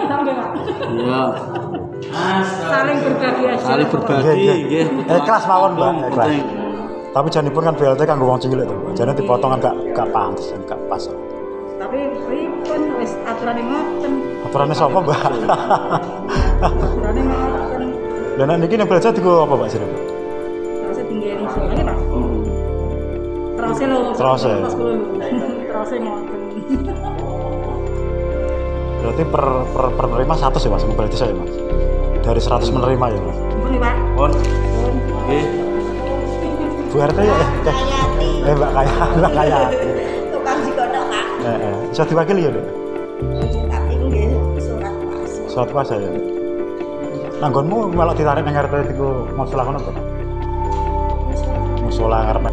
Sampai Pak. Iya. Saling berbagi aja. Saling berbagi nggih. Kelas mawon, Mbak. Kelas. Penting. Tapi janipun kan BLT kanggo wong cilik to. Jane dipotong kan gak pantes, gak pas. Tapi pripun wis aturane ngoten. Aturane sapa, Mbak? Aturane ngoten. Lah nek niki nek belajar digo apa, Pak jeneng? Terus tinggal iso lagi, Pak. Terus lho. Terus. Terus ngoten. Berarti per penerima 100 ya, Mas? Berarti saya, Mas. Dari 100 menerima ya, Mas. Pun Pak. Pun. Nggih. Bu RT ya? Mbak Kayati. Tukang digodhog, Pak. Bisa diwakili ya, Dek? Tapi nggih surat kuasa. Surat kuasa ya. Nanggonmu melok ditarik nang RT iku musyola kono to? Musyola ngarep